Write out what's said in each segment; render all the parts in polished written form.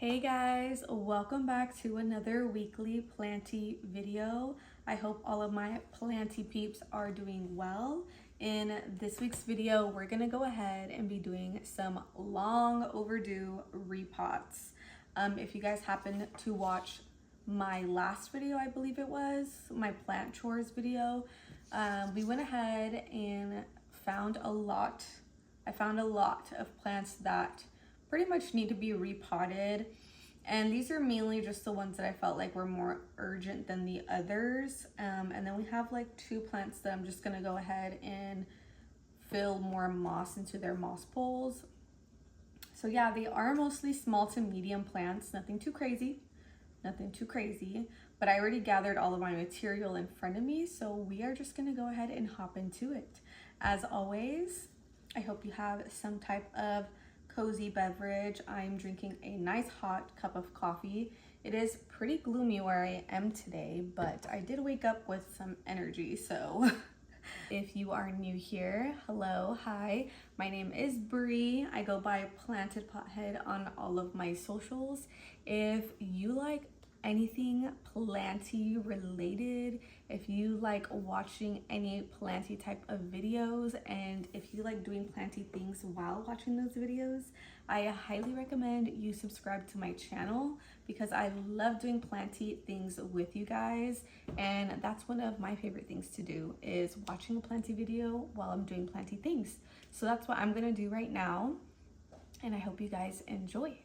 Hey guys, welcome back to another weekly planty video. I hope all of my planty peeps are doing well. In this week's video, we're gonna go ahead and be doing some long overdue repots. If you guys happen to watch my last video, I believe it was, my plant chores video, we went ahead and found a lot of plants that pretty much need to be repotted, and these are mainly just the ones that I felt like were more urgent than the others. And then we have like two plants that I'm just gonna go ahead and fill more moss into their moss poles. So yeah, they are mostly small to medium plants, nothing too crazy, but I already gathered all of my material in front of me, so we are just gonna go ahead and hop into it. As always, I hope you have some type of cozy beverage. I'm drinking a nice hot cup of coffee. It is pretty gloomy where I am today, but I did wake up with some energy. So if you are new here, hello, hi, my name is Bree. I go by Planted Pothead on all of my socials. If you like anything planty related, if you like watching any planty type of videos, and if you like doing planty things while watching those videos, I highly recommend you subscribe to my channel because I love doing planty things with you guys, and that's one of my favorite things to do is watching a planty video while I'm doing planty things. So that's what I'm gonna do right now, and I hope you guys enjoy.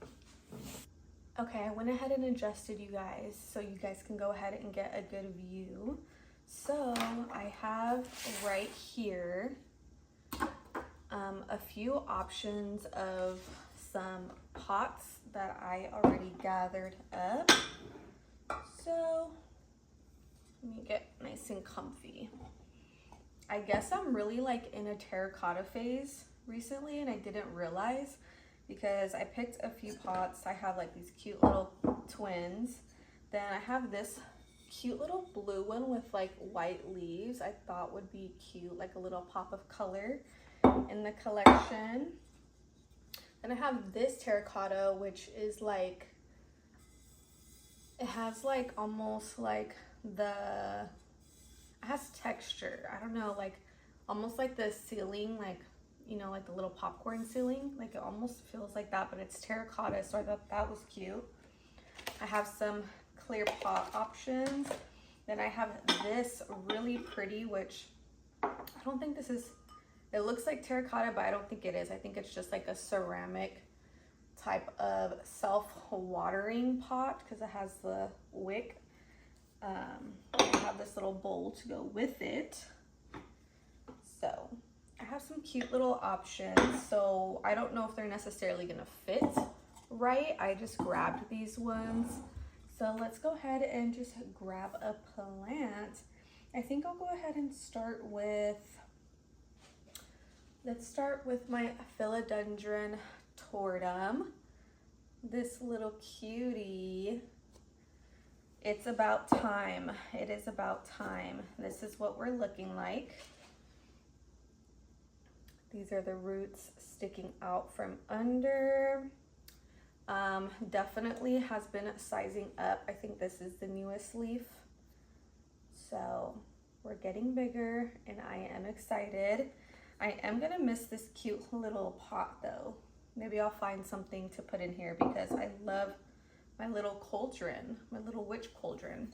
Okay, I went ahead and adjusted you guys so you guys can go ahead and get a good view. So I have right here a few options of some pots that I already gathered up. So let me get nice and comfy. I guess I'm really like in a terracotta phase recently, and I didn't realize, because I picked a few pots. I have like these cute little twins. Then I have this cute little blue one with like white leaves I thought would be cute, like a little pop of color in the collection. Then I have this terracotta, which is like, it has like almost like it has texture. I don't know, like almost like the ceiling, like, you know, like the little popcorn ceiling, like it almost feels like that, but it's terracotta, so I thought that was cute. I have some clear pot options. Then I have this really pretty, which I don't think this is, it looks like terracotta, but I don't think it is. I think it's just like a ceramic type of self-watering pot because it has the wick. I have this little bowl to go with it. So I have some cute little options, so I don't know if they're necessarily gonna fit right. I just grabbed these ones. So let's go ahead and just grab a plant. I think I'll go ahead and start with, let's start with my philodendron tortum. This little cutie. It's about time. It is about time. This is what we're looking like. These are the roots sticking out from under. Definitely has been sizing up. I think this is the newest leaf. So we're getting bigger and I am excited. I am gonna miss this cute little pot though. Maybe I'll find something to put in here because I love my little cauldron, my little witch cauldron.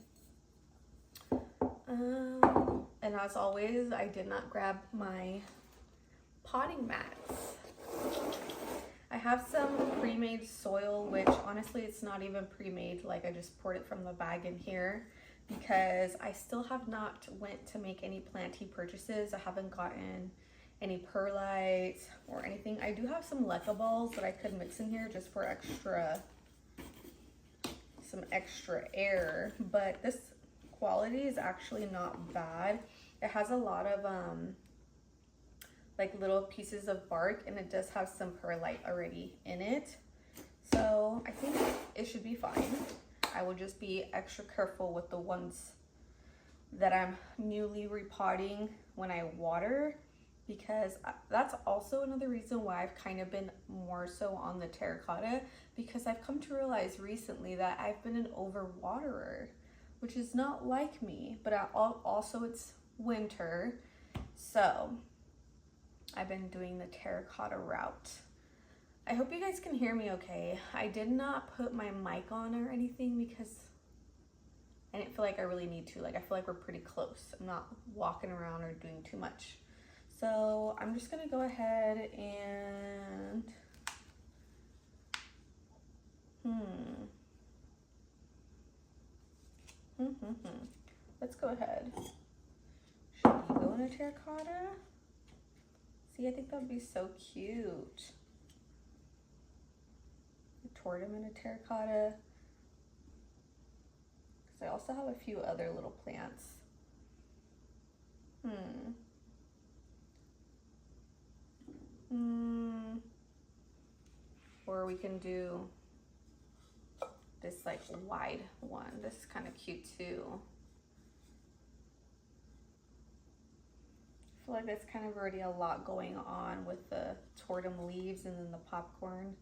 And as always, I did not grab my potting mats. I have some pre-made soil, which honestly it's not even pre-made, like I just poured it from the bag in here because I still have not went to make any planty purchases. I haven't gotten any perlite or anything. I do have some leca balls that I could mix in here just for some extra air, but this quality is actually not bad. It has a lot of like little pieces of bark, and it does have some perlite already in it, so I think it should be fine. I will just be extra careful with the ones that I'm newly repotting when I water, because that's also another reason why I've kind of been more so on the terracotta, because I've come to realize recently that I've been an overwaterer, which is not like me, but also it's winter, so I've been doing the terracotta route. I hope you guys can hear me okay. I did not put my mic on or anything because I didn't feel like I really need to. Like, I feel like we're pretty close. I'm not walking around or doing too much. So I'm just gonna go ahead and, let's go ahead. Should you go in a terracotta? See, I think that'd be so cute. A tortum in a terracotta. Because I also have a few other little plants. Or we can do this like wide one. This is kind of cute too. I feel like there's kind of already a lot going on with the tortum leaves and then the popcorn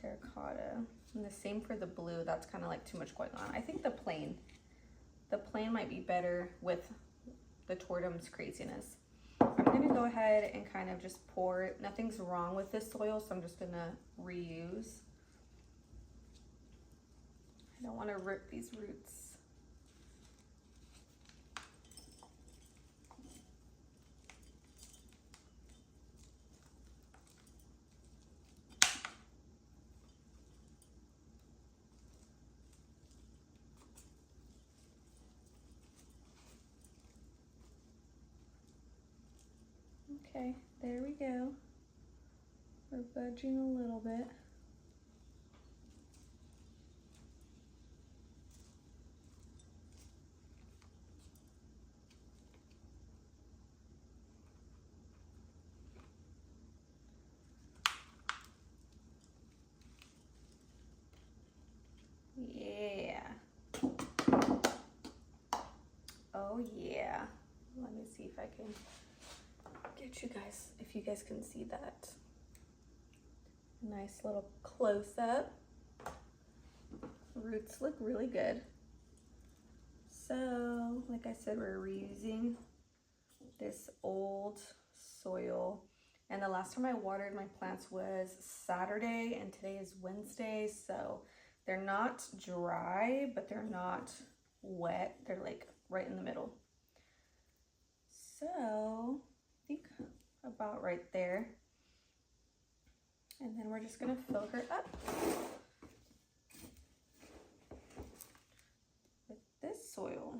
terracotta. And the same for the blue. That's kind of like too much going on. I think the plain might be better with the tortum's craziness. I'm gonna go ahead and kind of just pour it. Nothing's wrong with this soil, so I'm just gonna reuse. I don't want to rip these roots. Okay, there we go. We're budging a little bit. Yeah. Oh yeah. Let me see if I can get you guys, if you guys can see that. Nice little close up. Roots look really good. So, like I said, we're reusing this old soil. And the last time I watered my plants was Saturday, and today is Wednesday. So they're not dry, but they're not wet. They're like right in the middle. So I think about right there. And then we're just gonna fill her up with this soil.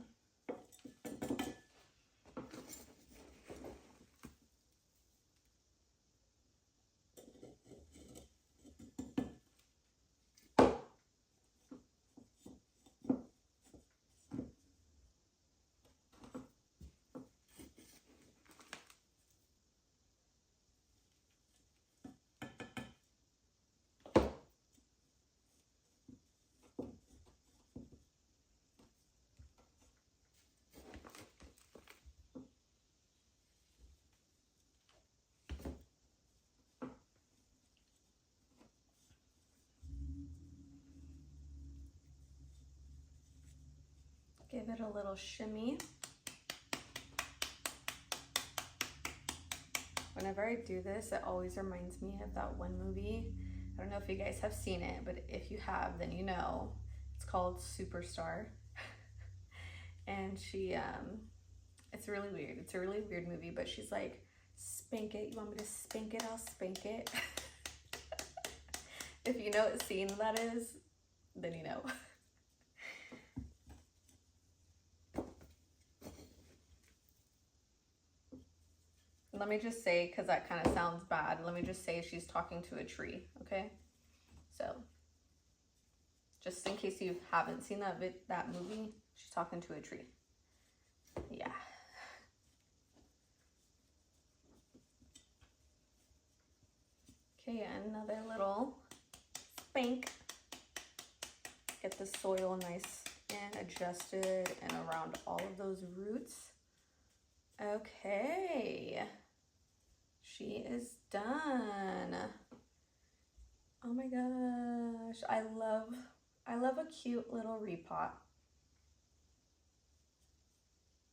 Give it a little shimmy. Whenever I do this, it always reminds me of that one movie. I don't know if you guys have seen it, but if you have, then you know. It's called Superstar. And she, it's really weird. It's a really weird movie, but she's like, spank it. You want me to spank it? I'll spank it. If you know what scene that is, then you know. Let me just say, because that kind of sounds bad, let me just say she's talking to a tree, okay? So, just in case you haven't seen that movie, she's talking to a tree. Yeah. Okay, another little spank. Get the soil nice and adjusted and around all of those roots. Okay. she is done. Oh my gosh, I love a cute little repot.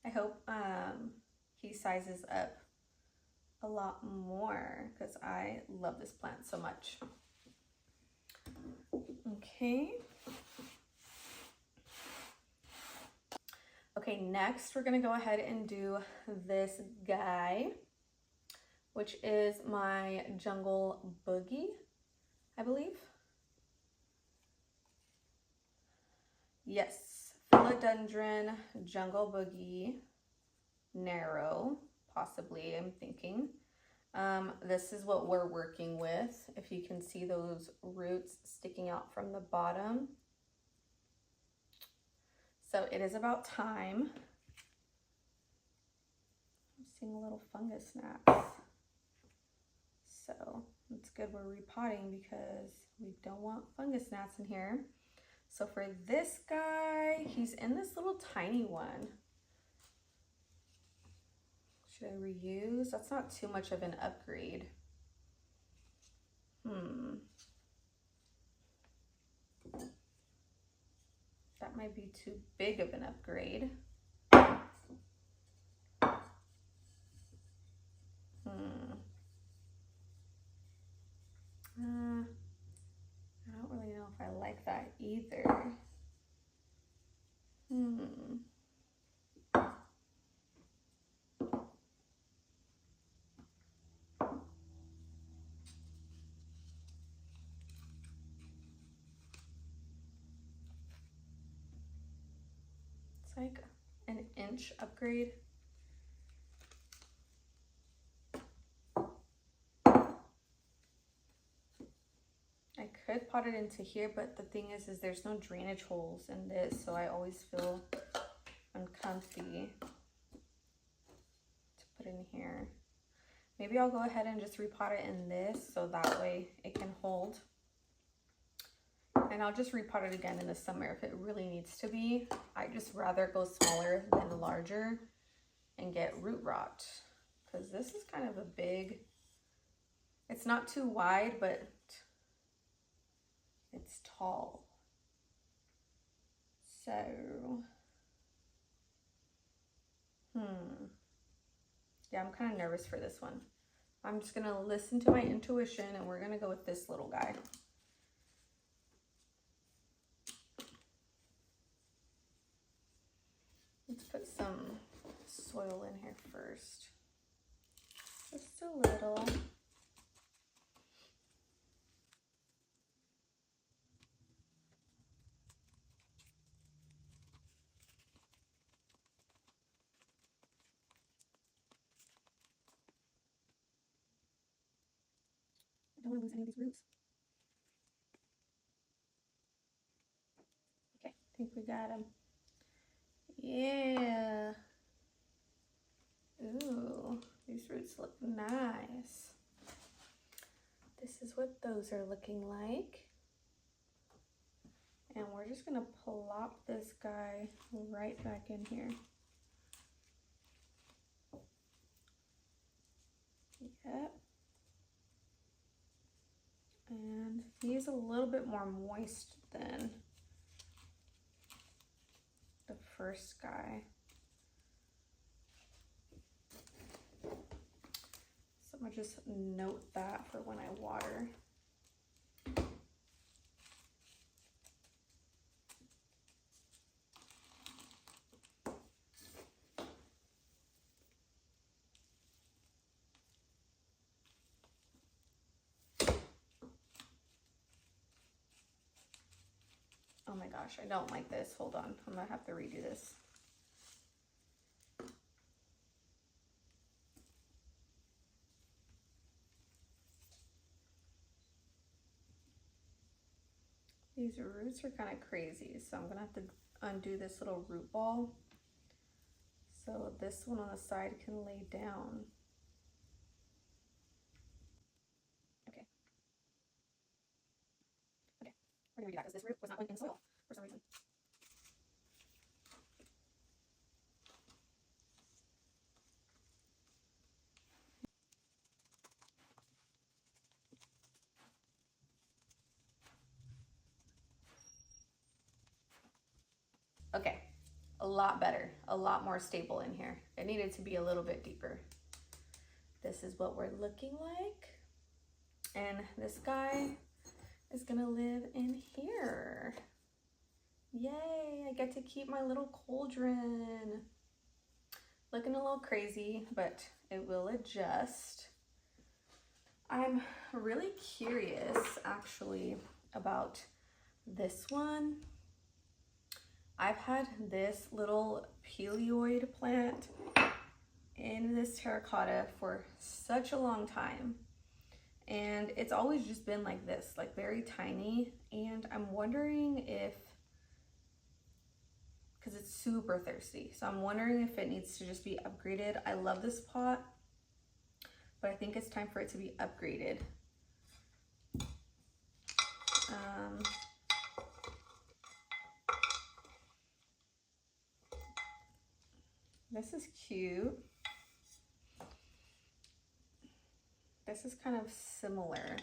I hope he sizes up a lot more because I love this plant so much. Okay. Okay, next we're gonna go ahead and do this guy, which is my jungle boogie, I believe. Yes, philodendron jungle boogie, narrow, possibly, I'm thinking. This is what we're working with. If you can see those roots sticking out from the bottom. So it is about time. I'm seeing a little fungus gnats. So it's good we're repotting because we don't want fungus gnats in here. So for this guy, he's in this little tiny one. Should I reuse? That's not too much of an upgrade. That might be too big of an upgrade. I don't really know if I like that either. It's like an inch upgrade. I could pot it into here, but the thing is there's no drainage holes in this, so I always feel uncomfy to put in here. Maybe I'll go ahead and just repot it in this, so that way it can hold. And I'll just repot it again in the summer if it really needs to be. I just rather go smaller than larger and get root rot, because this is kind of a big, it's not too wide, but it's tall. So, yeah, I'm kind of nervous for this one. I'm just gonna listen to my intuition and we're gonna go with this little guy. Let's put some soil in here first. Just a little. I don't want to lose any of these roots. Okay, I think we got them. Yeah. Ooh, these roots look nice. This is what those are looking like. And we're just gonna plop this guy right back in here. Yep. And he's a little bit more moist than the first guy. So I'm gonna just note that for when I water. Oh my gosh, I don't like this. Hold on, I'm gonna have to redo this. These roots are kind of crazy, so I'm gonna have to undo this little root ball so this one on the side can lay down. Okay. Okay, we're gonna redo that because this root was not going in soil for some reason. Okay, a lot better, a lot more stable in here. It needed to be a little bit deeper. This is what we're looking like. And this guy is gonna live in here. Yay, I get to keep my little cauldron. Looking a little crazy, but it will adjust. I'm really curious actually about this one. I've had this little peleoid plant in this terracotta for such a long time. And it's always just been like this, like very tiny. And I'm wondering if, because it's super thirsty, so I'm wondering if it needs to just be upgraded. I love this pot, but I think it's time for it to be upgraded. This is cute. This is kind of similar,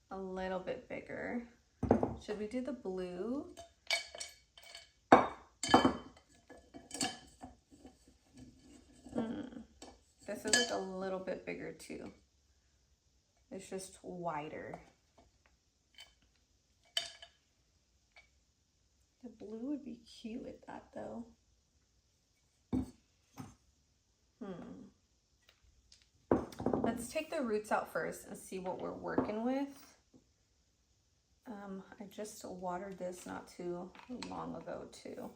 a little bit bigger. Should we do the blue? This is like a little bit bigger too. It's just wider. The blue would be cute with that though. Let's take the roots out first and see what we're working with. I just watered this not too long ago too.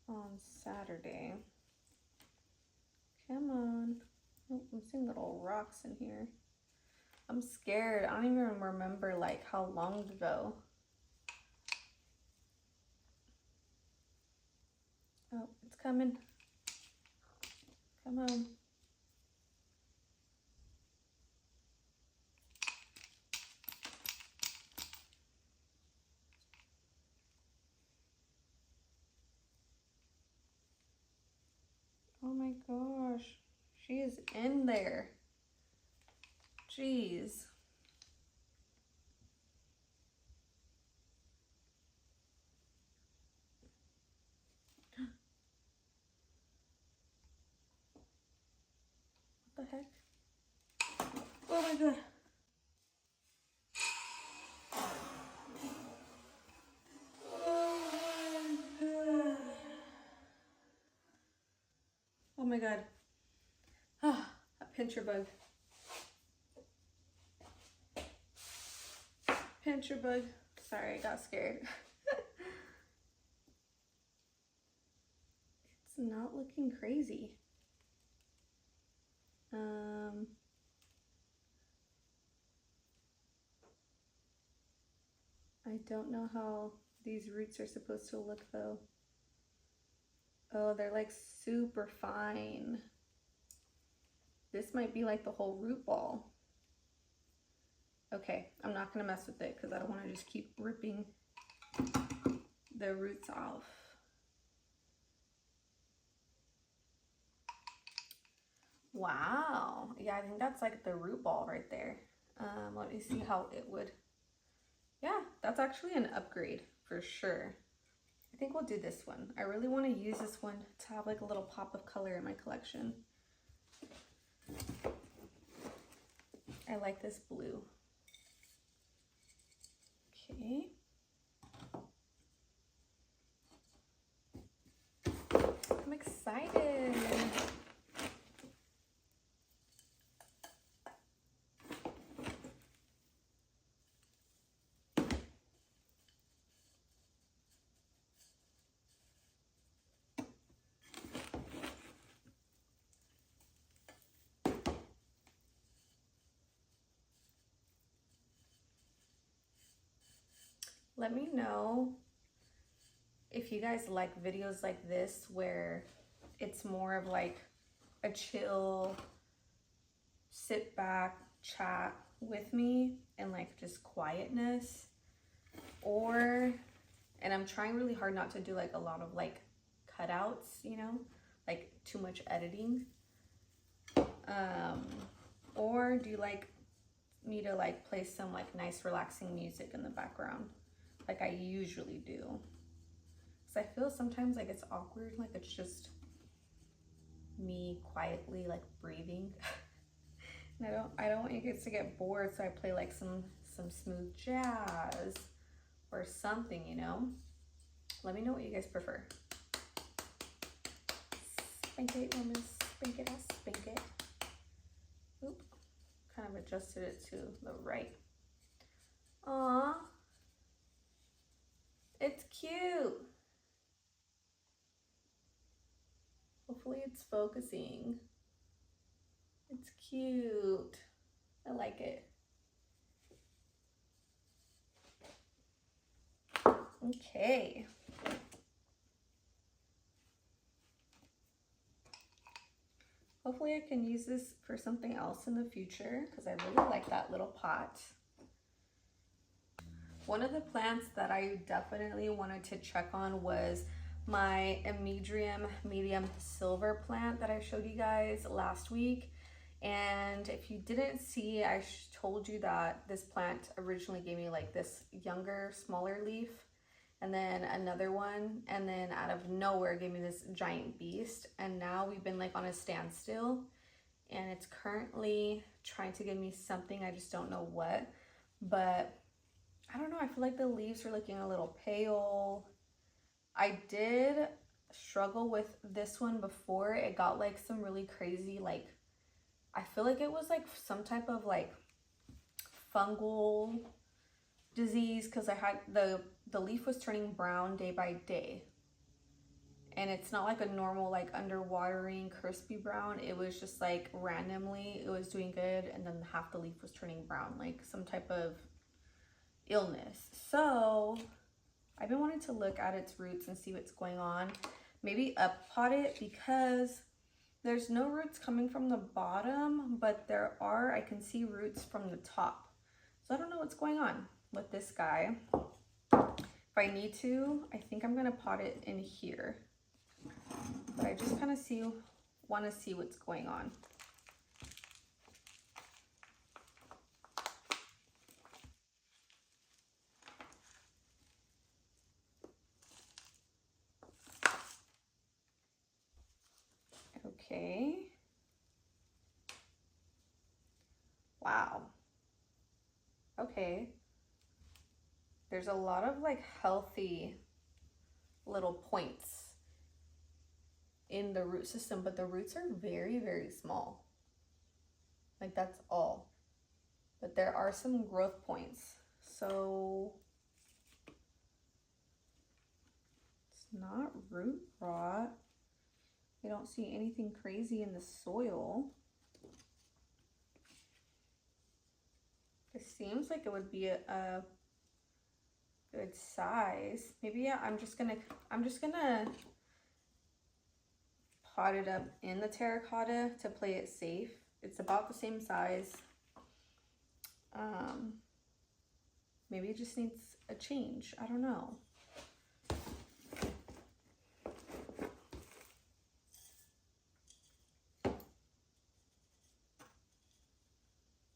On Saturday. Come on. Oh, I'm seeing little rocks in here. I'm scared. I don't even remember like how long ago. Oh, it's coming. Come on. Oh my gosh. She is in there. Jeez. What the heck? Oh my god. Oh my god. Ah, a pincher bug. Pincher bug. Sorry, I got scared. It's not looking crazy. I don't know how these roots are supposed to look though. Oh, they're like super fine. This might be like the whole root ball. Okay, I'm not gonna mess with it because I don't want to just keep ripping the roots off. Wow, yeah, I think that's like the root ball right there. Let me see how it would. Yeah, that's actually an upgrade for sure. I think we'll do this one. I really want to use this one to have like a little pop of color in my collection. I like this blue. Okay. I'm excited. Let me know if you guys like videos like this where it's more of like a chill, sit back, chat with me and like just quietness, or, and I'm trying really hard not to do like a lot of like cutouts, you know, like too much editing, or or do you like me to like play some like nice relaxing music in the background like I usually do? Because I feel sometimes like it's awkward, like it's just me quietly like breathing. And I don't want you guys to get bored, so I play like some smooth jazz or something, you know? Let me know what you guys prefer. Spank it, woman, spank it, I spank it. Oop, kind of adjusted it to the right. Aww, it's cute. Hopefully it's focusing. It's cute. I like it. Okay. Hopefully I can use this for something else in the future because I really like that little pot. One of the plants that I definitely wanted to check on was my Emedrium medium silver plant that I showed you guys last week. And if you didn't see, I told you that this plant originally gave me like this younger, smaller leaf, and then another one, and then out of nowhere gave me this giant beast. And now we've been like on a standstill, and it's currently trying to give me something, I just don't know what. But I don't know, I feel like the leaves are looking a little pale. I did struggle with this one before. It got like some really crazy, like, I feel like it was like some type of like fungal disease, because I had the leaf was turning brown day by day. And it's not like a normal like underwatering crispy brown. It was just like randomly it was doing good, and then half the leaf was turning brown, like some type of illness. So I've been wanting to look at its roots and see what's going on. Maybe uppot it, because there's no roots coming from the bottom, but there are, I can see roots from the top. So I don't know what's going on with this guy. If I need to, I think I'm gonna pot it in here. But I just kind of want to see what's going on. Okay. Wow. Okay. There's a lot of like healthy little points in the root system, but the roots are very, very small. Like that's all. But there are some growth points. So it's not root rot. I don't see anything crazy in the soil. It seems like it would be a good size. Maybe yeah, I'm just gonna pot it up in the terracotta to play it safe. It's about the same size. Maybe it just needs a change. I don't know.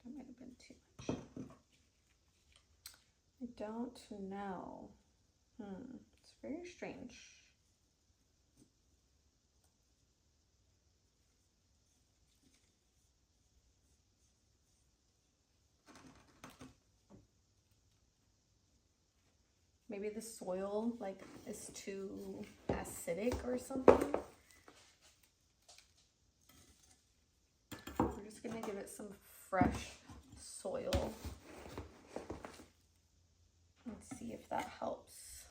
That might have been too much. I don't know. It's very strange. Maybe the soil like is too acidic or something. We're just gonna give it some fresh soil and see if that helps.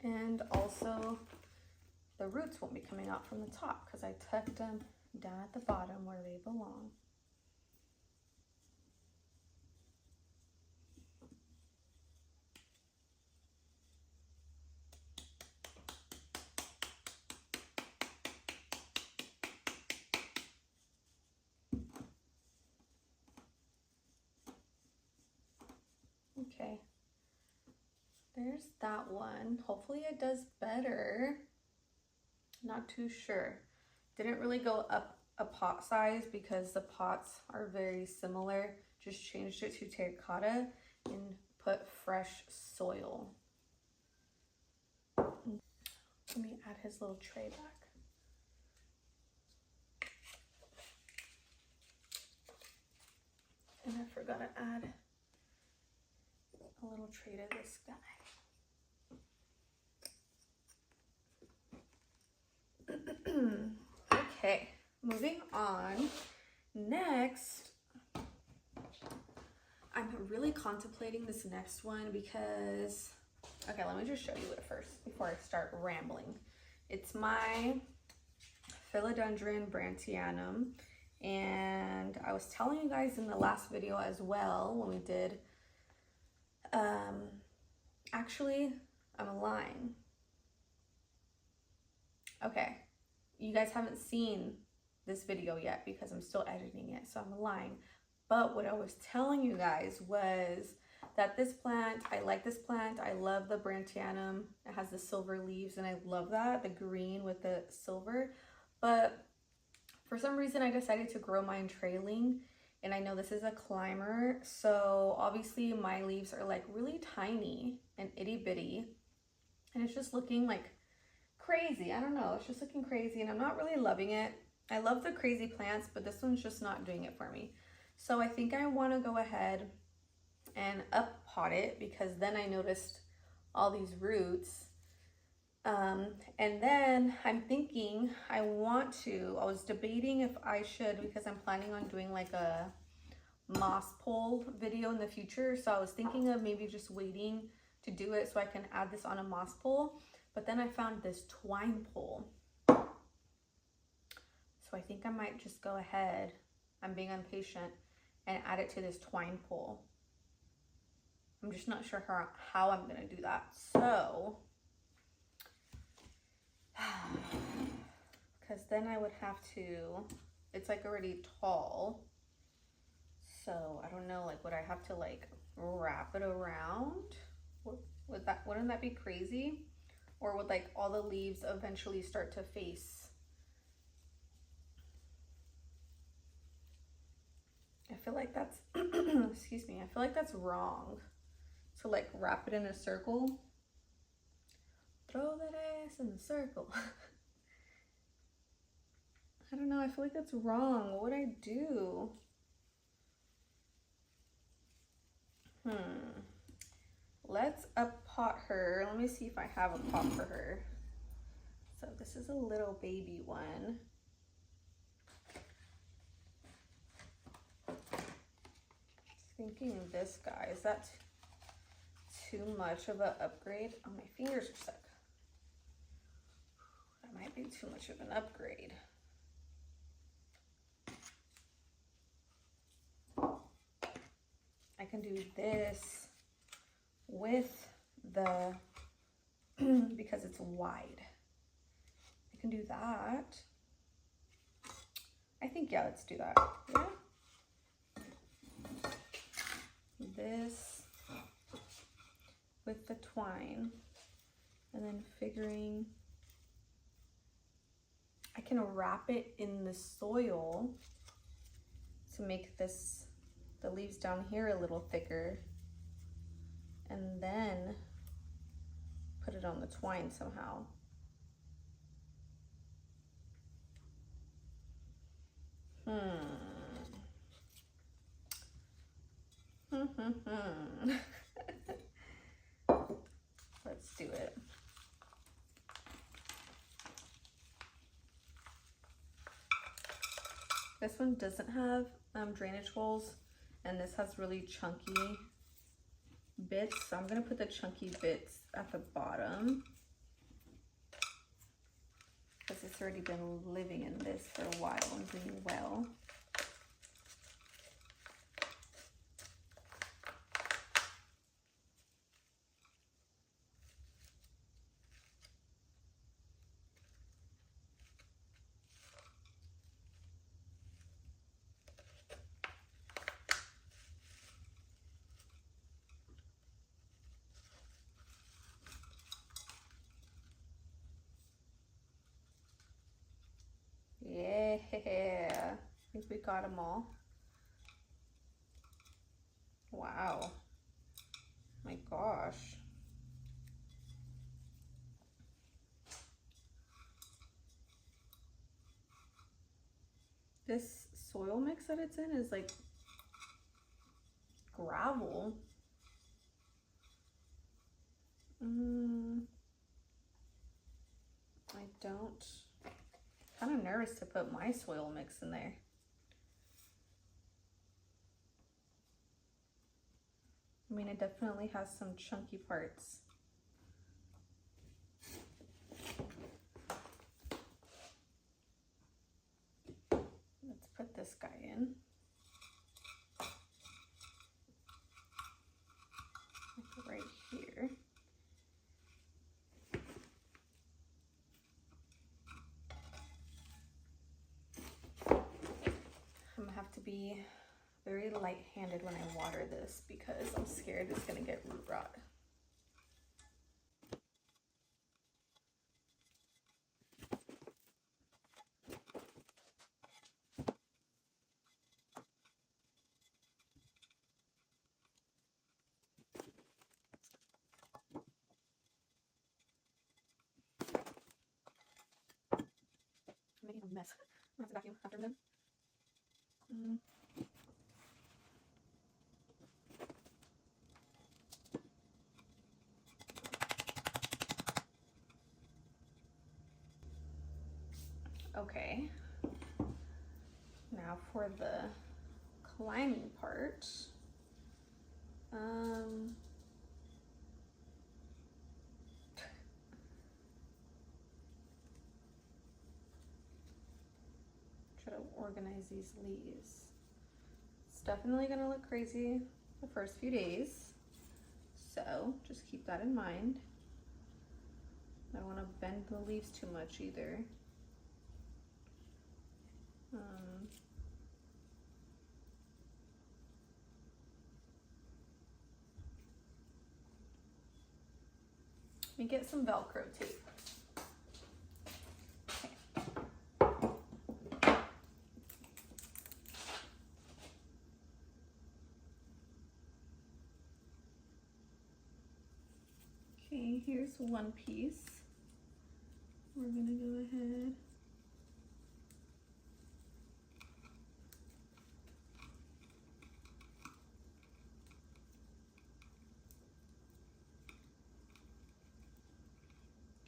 And also the roots won't be coming out from the top because I tucked them down at the bottom where they belong. Okay, there's that one. Hopefully it does better. Not too sure. Didn't really go up a pot size because the pots are very similar. Just changed it to terracotta and put fresh soil. Let me add his little tray back. And I forgot to add a little tray to this guy. Okay, moving on. Next, I'm really contemplating this next one because, okay, let me just show you it first before I start rambling. It's my Philodendron Brantianum, and I was telling you guys in the last video as well when we did, actually, I'm lying. Okay, you guys haven't seen this video yet because I'm still editing it, so I'm lying. But what I was telling you guys was that this plant, I like this plant. I love the Brantianum. It has the silver leaves and I love that, the green with the silver. But for some reason I decided to grow mine trailing, and I know this is a climber, so obviously my leaves are like really tiny and itty bitty, and it's just looking like crazy. I don't know, it's just looking crazy and I'm not really loving it. I love the crazy plants, but this one's just not doing it for me. So I think I want to go ahead and up pot it, because then I noticed all these roots. And then I'm thinking I was debating if I should, because I'm planning on doing like a moss pole video in the future. So I was thinking of maybe just waiting to do it so I can add this on a moss pole. But then I found this twine pole. So I think I might just go ahead, I'm being impatient, and add it to this twine pole. I'm just not sure how I'm gonna do that. So, because then I would have to, it's like already tall. So I don't know, like would I have to like wrap it around? Wouldn't that be crazy? Or would like all the leaves eventually start to face? I feel like that's, excuse me, I feel like that's wrong. To like wrap it in a circle. Throw that ass in the circle. I don't know, I feel like that's wrong. What would I do? Let's up pot her. Let me see if I have a pot for her. So this is a little baby one. Thinking this guy, is that too much of an upgrade? Oh, my fingers are stuck. That might be too much of an upgrade. I can do this with the, because it's wide. I can do that. I think, yeah, let's do that. Yeah. This with the twine, and then figuring I can wrap it in the soil to make this, the leaves down here a little thicker, and then put it on the twine somehow. Let's do it. This one doesn't have drainage holes, and this has really chunky bits, so I'm gonna put the chunky bits at the bottom because it's already been living in this for a while and doing well. got them all. Wow. My gosh. This soil mix that it's in is like gravel. I don't. Kind of nervous to put my soil mix in there. I mean, it definitely has some chunky parts. Let's put this guy in. Like right here. I'm gonna have to be very light-handed when I water this because I'm scared it's gonna get root rot. I'm making a mess. I'm gonna have to vacuum after I'm done. Okay, now for the climbing part. Try to organize these leaves. It's definitely gonna look crazy the first few days, so just keep that in mind. I don't want to bend the leaves too much either. Let me get some Velcro tape. Okay, here's one piece. We're gonna go ahead.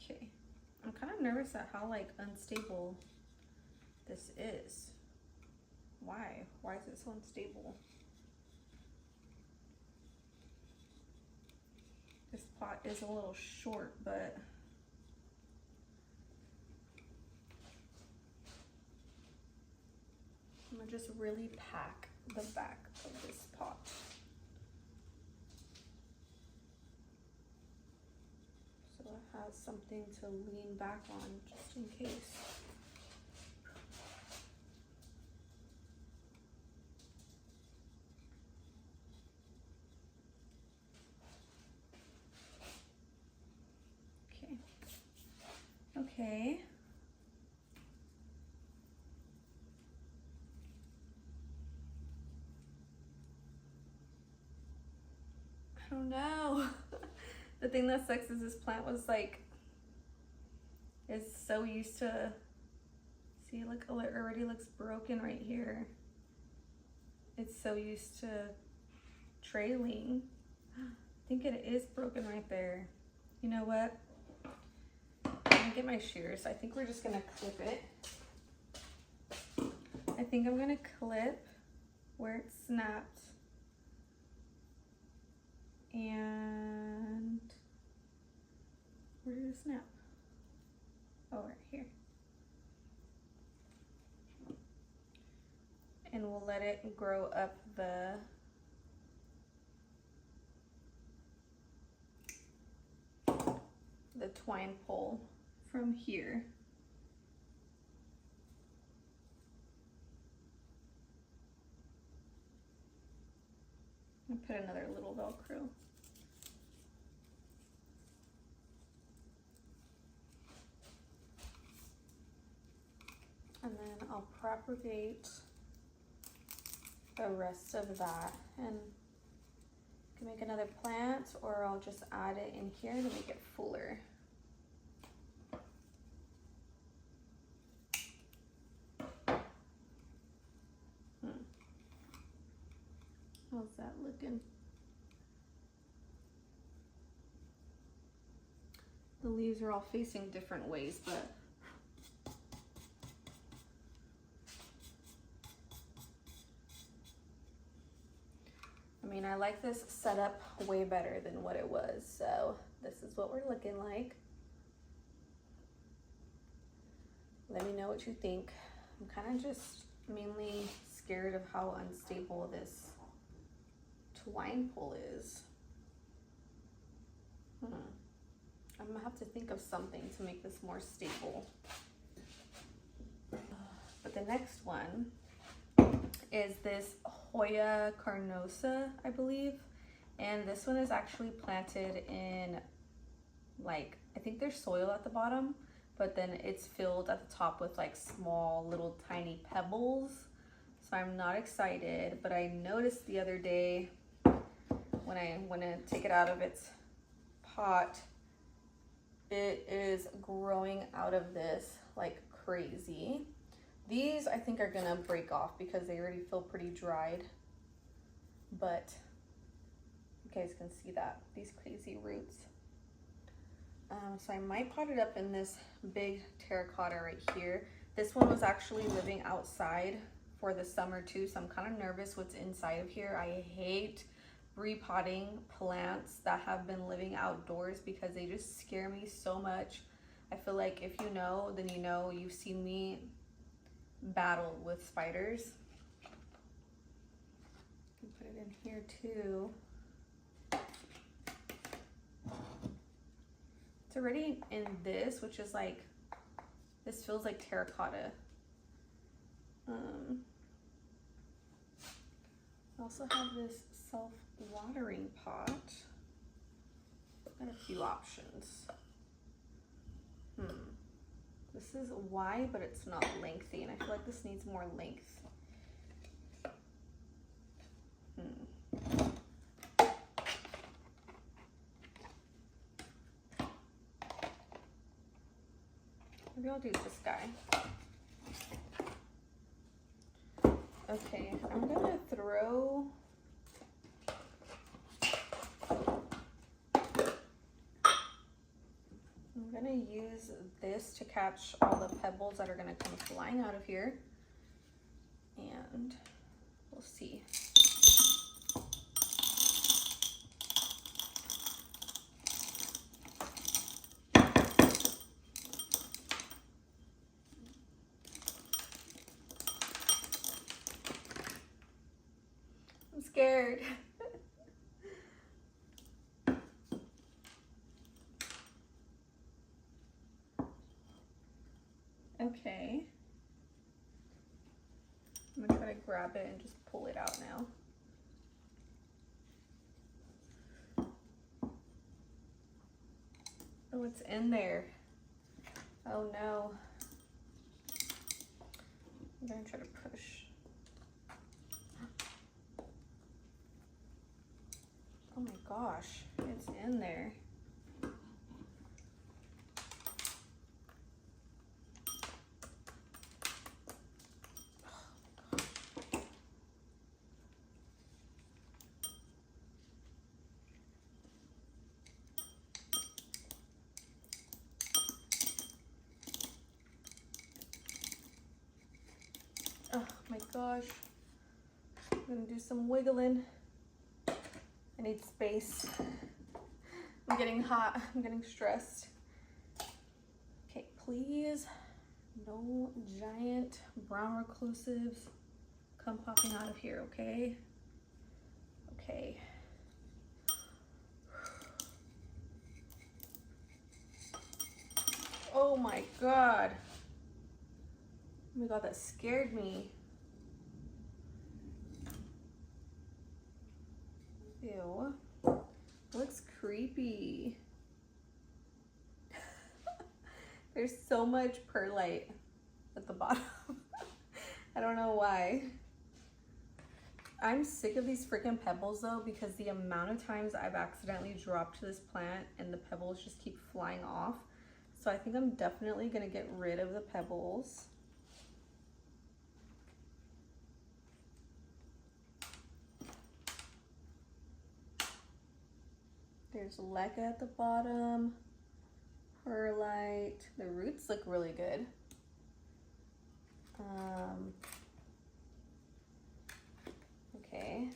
Okay, I'm kind of nervous at how like unstable this is. Why? Why is it so unstable? This pot is a little short, but I'm gonna just really pack the back of this pot. So it has something to lean back on just in case. Okay. I don't know. The thing that sucks is this plant was like, is so used to, see, look, it already looks broken right here. It's so used to trailing. I think it is broken right there. You know what? I'm gonna get my shears. I think we're just gonna clip it. I think I'm gonna clip where it snapped. And where did it snap? Oh, right here. And we'll let it grow up the twine pole from here. I'm gonna put another little Velcro. And then I'll propagate the rest of that, and I can make another plant, or I'll just add it in here to make it fuller. How's that looking? The leaves are all facing different ways, but I mean, I like this setup way better than what it was, so this is what we're looking like. Let me know what you think. I'm kind of just mainly scared of how unstable this twine pole is. I'm gonna have to think of something to make this more stable. But the next one is this Hoya carnosa, I believe. And this one is actually planted in, like, I think there's soil at the bottom, but then it's filled at the top with like small little tiny pebbles. So I'm not excited, but I noticed the other day when I went to take it out of its pot, it is growing out of this like crazy. These I think are gonna break off because they already feel pretty dried, but you guys can see that, these crazy roots. So I might pot it up in this big terracotta right here. This one was actually living outside for the summer too, so I'm kind of nervous what's inside of here. I hate repotting plants that have been living outdoors because they just scare me so much. I feel like if you know, then you know. You've seen me battle with spiders. Put it in here too. It's already in this, which is like, this feels like terracotta. I also have this self-watering pot. Got a few options. This is wide, but it's not lengthy, and I feel like this needs more length. Maybe I'll do this guy. Okay, I'm gonna throw I'm gonna use this to catch all the pebbles that are gonna come flying out of here, and we'll see. I'm scared. Okay. I'm gonna try to grab it and just pull it out now. Oh, it's in there. Oh no. I'm gonna try to push. Oh my gosh, it's in there. Oh my gosh. I'm gonna do some wiggling. I need space. I'm getting hot. I'm getting stressed. Okay, please. No giant brown reclusives come popping out of here, okay? Okay. Oh my God. Oh my God, that scared me. Ew. Looks creepy. There's so much perlite at the bottom. I don't know why. I'm sick of these freaking pebbles though, because the amount of times I've accidentally dropped this plant and the pebbles just keep flying off. So I think I'm definitely gonna get rid of the pebbles. There's leca at the bottom, perlite. The roots look really good. Okay.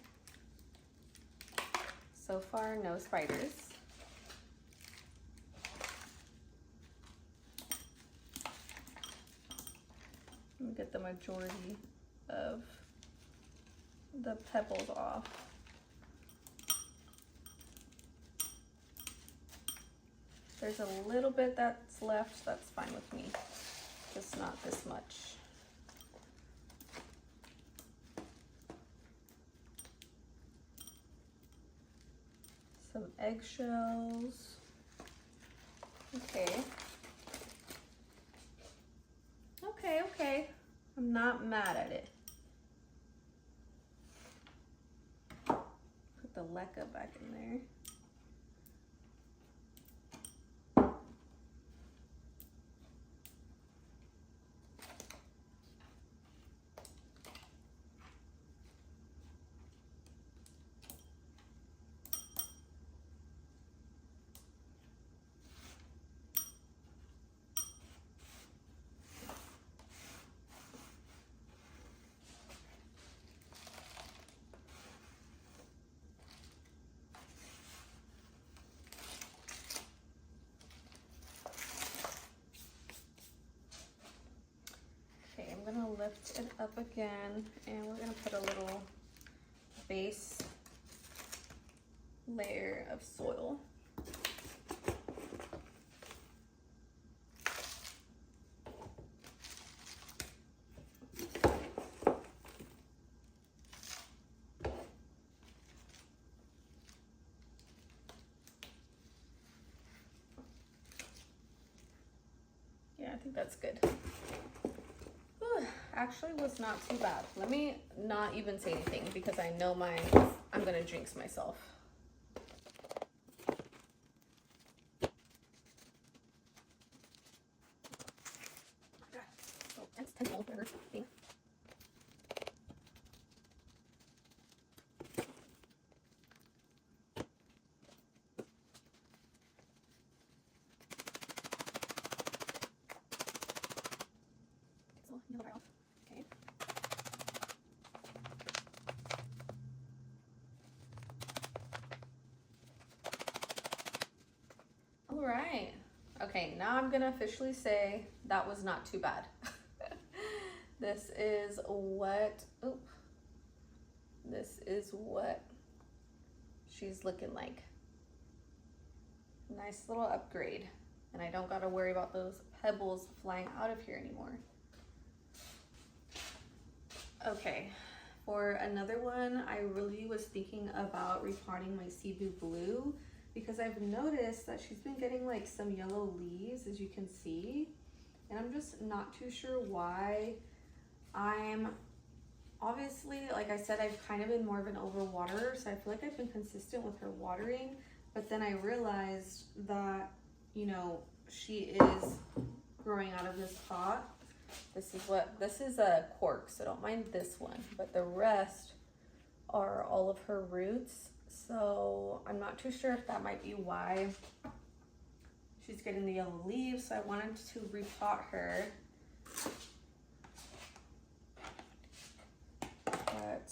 So far, no spiders. Let me get the majority of the pebbles off. There's a little bit that's left, that's fine with me. Just not this much. Some eggshells. Okay. Okay. I'm not mad at it. Put the leca back in there. I'm gonna lift it up again, and we're gonna put a little base layer of soil. Yeah, I think that's good. Actually was not too bad. Let me not even say anything because I know I'm gonna jinx myself. All right. Okay, now I'm gonna officially say that was not too bad. This is what she's looking like. Nice little upgrade. And I don't gotta worry about those pebbles flying out of here anymore. Okay, for another one, I really was thinking about repotting my Cebu Blue because I've noticed that she's been getting like some yellow leaves, as you can see, and I'm just not too sure why. I'm obviously, like I said, I've kind of been more of an overwaterer, so I feel like I've been consistent with her watering, but then I realized that, you know, she is growing out of this pot. This is a cork, so don't mind this one, but the rest are all of her roots. So I'm not too sure if that might be why she's getting the yellow leaves. So I wanted to repot her, but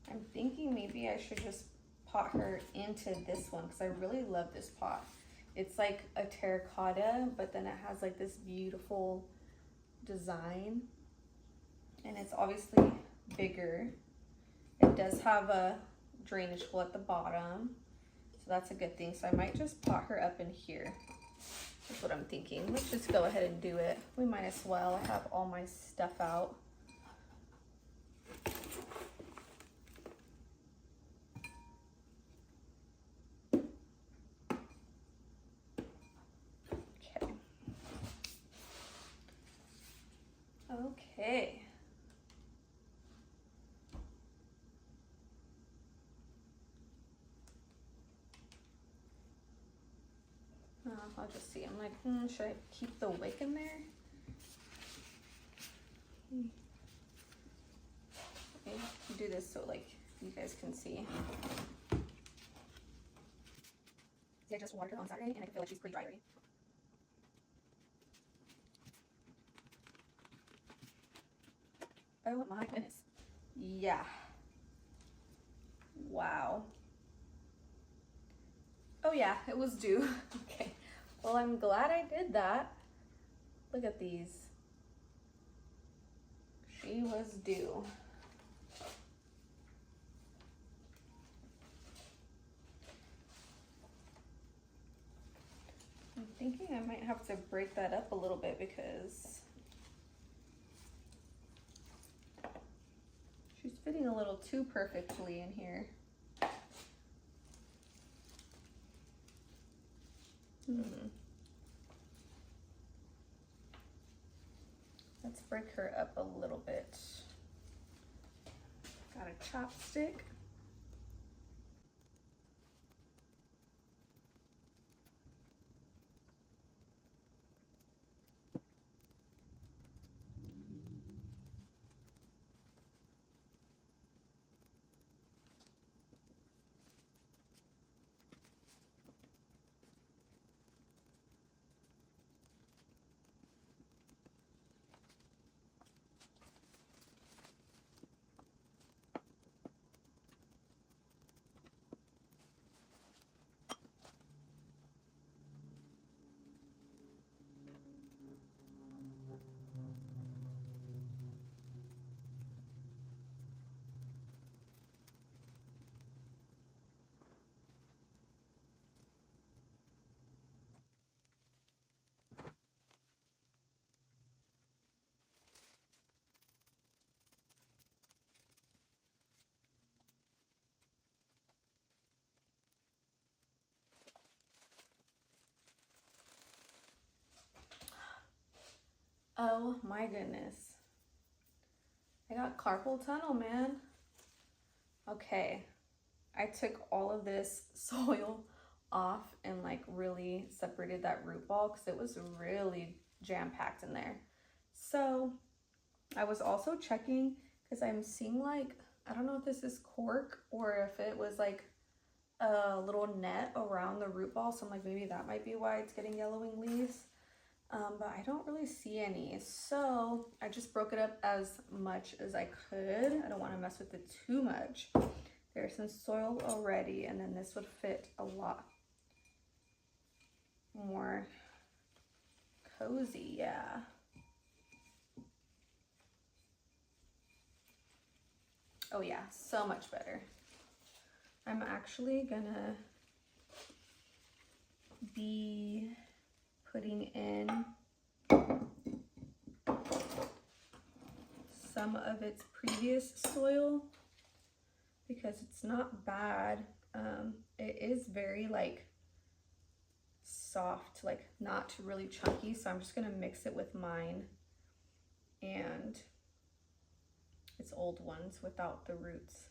I'm thinking maybe I should just pot her into this one because I really love this pot. It's like a terracotta, but then it has like this beautiful design, and it's obviously bigger. It does have a drainage hole at the bottom, so that's a good thing. So I might just pot her up in here. That's what I'm thinking. Let's just go ahead and do it. We might as well. I have all my stuff out. Okay. I'll just see. I'm like, should I keep the wick in there? Let me do this so like you guys can see. See, I just watered her on Saturday and I can feel like she's pretty dry already. Oh my goodness. Yeah. Wow. Oh yeah, it was due. Okay. Well, I'm glad I did that. Look at these. She was due. I'm thinking I might have to break that up a little bit because she's fitting a little too perfectly in here. Let's break her up a little bit. Got a chopstick. Oh my goodness. I got carpal tunnel, man. Okay. I took all of this soil off and like really separated that root ball because it was really jam-packed in there. So I was also checking because I'm seeing like, I don't know if this is cork or if it was like a little net around the root ball. So I'm like, maybe that might be why it's getting yellowing leaves. But I don't really see any. So I just broke it up as much as I could. I don't want to mess with it too much. There's some soil already, and then this would fit a lot more cozy, yeah. Oh yeah, so much better. I'm actually gonna be putting in some of its previous soil because it's not bad. It is very like soft, like not really chunky, so I'm just gonna mix it with mine and its old ones without the roots.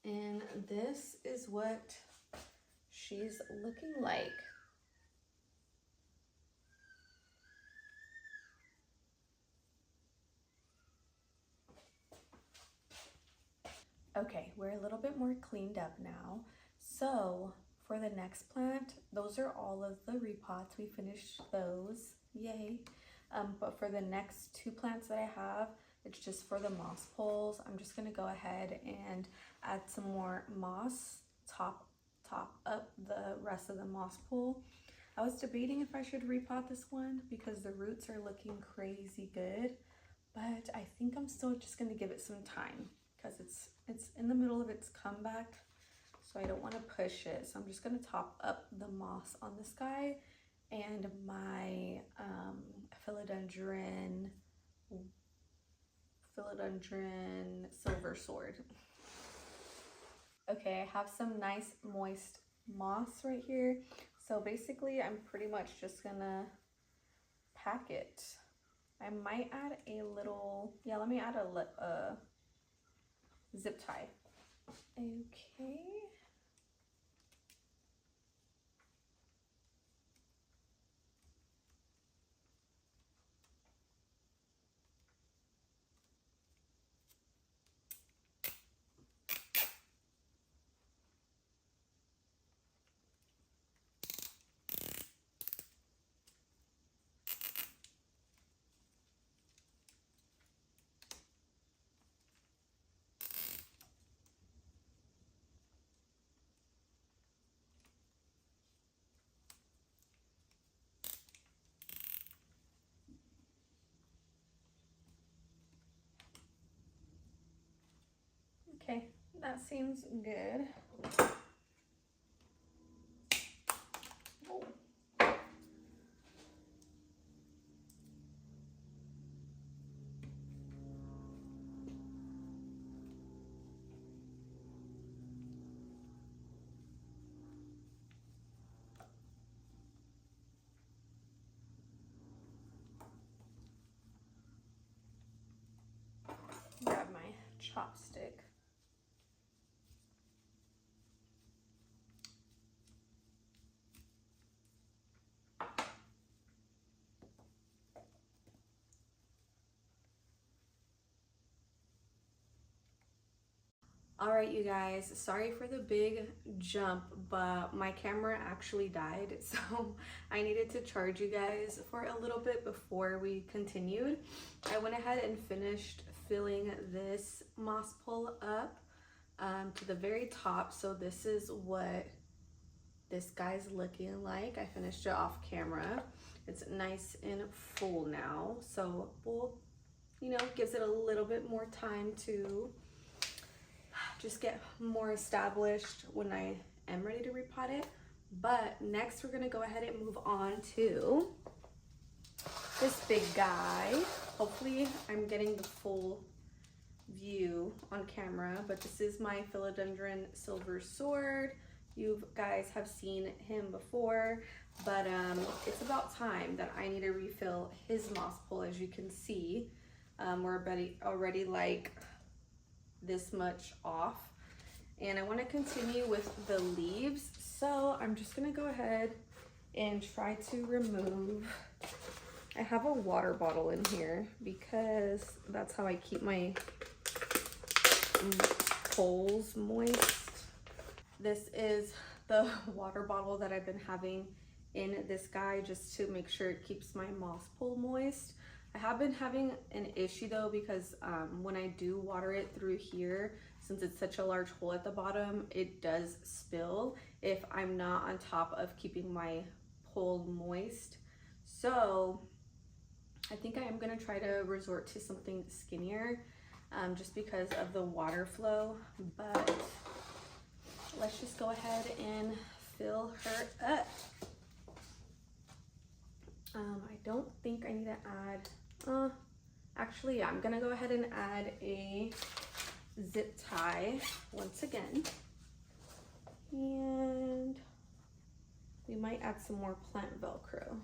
And this is what she's looking like. Okay, we're a little bit more cleaned up now. So for the next plant, those are all of the repots. We finished those, yay. But for the next 2 plants that I have, it's just for the moss poles. I'm just gonna go ahead and add some more moss, top up the rest of the moss pole. I was debating if I should repot this one because the roots are looking crazy good, but I think I'm still just gonna give it some time because it's in the middle of its comeback, so I don't want to push it. So I'm just gonna top up the moss on this guy and my philodendron silver sword. Okay, I have some nice moist moss right here. So basically I'm pretty much just gonna pack it. I might add a little, yeah, let me add a zip tie. Okay. Okay, that seems good. Oh. Grab my chopstick. All right, you guys, sorry for the big jump, but my camera actually died, so I needed to charge you guys for a little bit before we continued. I went ahead and finished filling this moss pole up to the very top. So this is what this guy's looking like. I finished it off camera. It's nice and full now, so we'll, you know, gives it a little bit more time to just get more established when I am ready to repot it. But next we're gonna go ahead and move on to this big guy. Hopefully I'm getting the full view on camera, but this is my philodendron silver sword. You guys have seen him before, but it's about time that I need to refill his moss pole. As you can see, we're already like this much off, and I want to continue with the leaves, so I'm just gonna go ahead and try to remove. I have a water bottle in here because that's how I keep my poles moist. This is the water bottle that I've been having in this guy just to make sure it keeps my moss pole moist. I have been having an issue though because when I do water it through here, since it's such a large hole at the bottom, it does spill if I'm not on top of keeping my pole moist. So I think I am gonna try to resort to something skinnier just because of the water flow, but let's just go ahead and fill her up. I don't think I need to add, actually, yeah, I'm gonna go ahead and add a zip tie once again. And we might add some more plant Velcro.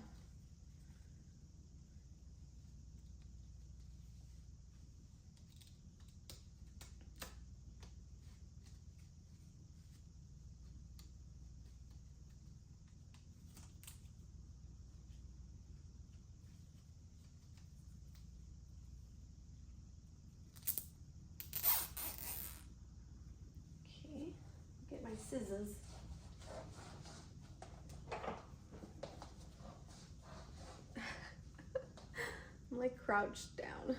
Get my scissors. crouched down.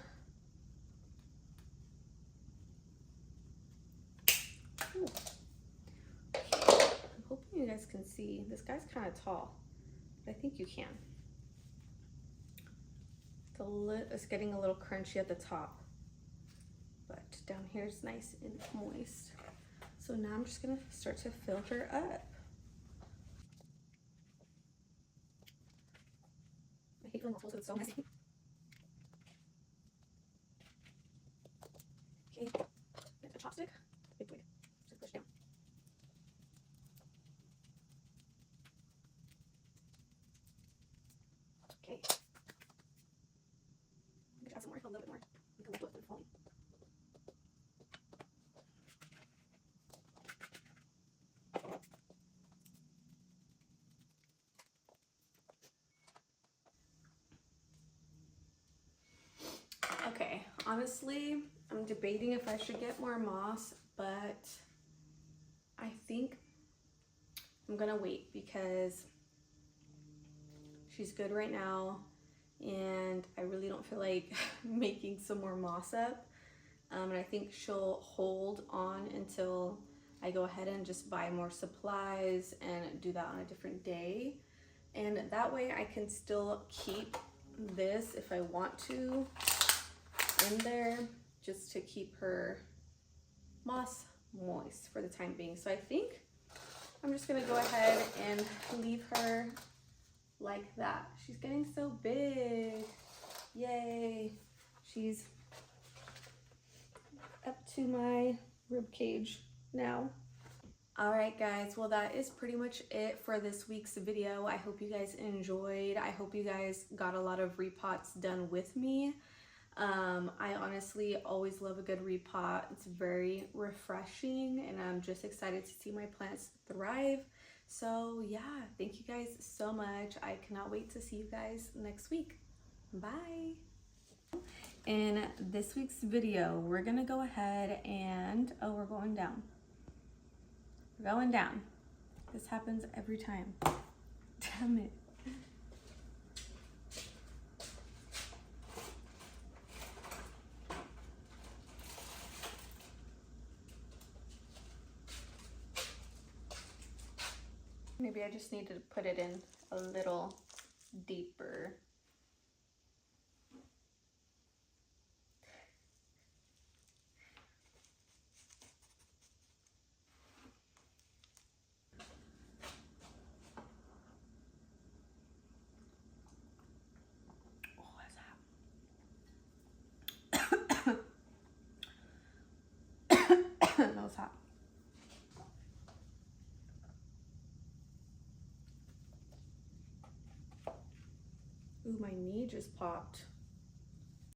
Ooh. Okay. I'm hoping you guys can see. This guy's kind of tall, but I think you can. It's getting a little crunchy at the top, but down here is nice and moist. So now I'm just gonna start to fill her up. I hate feeling multiple, so it's so messy. Okay, get the chopstick. Big twig. Just push down. Okay. I'm gonna add some more, a little bit more. You can lift it and falling. Okay, honestly, I'm debating if I should get more moss, but I think I'm gonna wait because she's good right now and I really don't feel like making some more moss up. And I think she'll hold on until I go ahead and just buy more supplies and do that on a different day. And that way I can still keep this if I want to in there, just to keep her moss moist for the time being. So I think I'm just gonna go ahead and leave her like that. She's getting so big. Yay. She's up to my rib cage now. All right, guys, well, that is pretty much it for this week's video. I hope you guys enjoyed. I hope you guys got a lot of repots done with me. I honestly always love a good repot. It's very refreshing and I'm just excited to see my plants thrive. So yeah, thank you guys so much. I cannot wait to see you guys next week. Bye. In this week's video, we're gonna go ahead and, oh, we're going down. We're going down. This happens every time. Damn it. Maybe I just need to put it in a little deeper. Oh, that's hot. That was hot. Ooh, my knee just popped.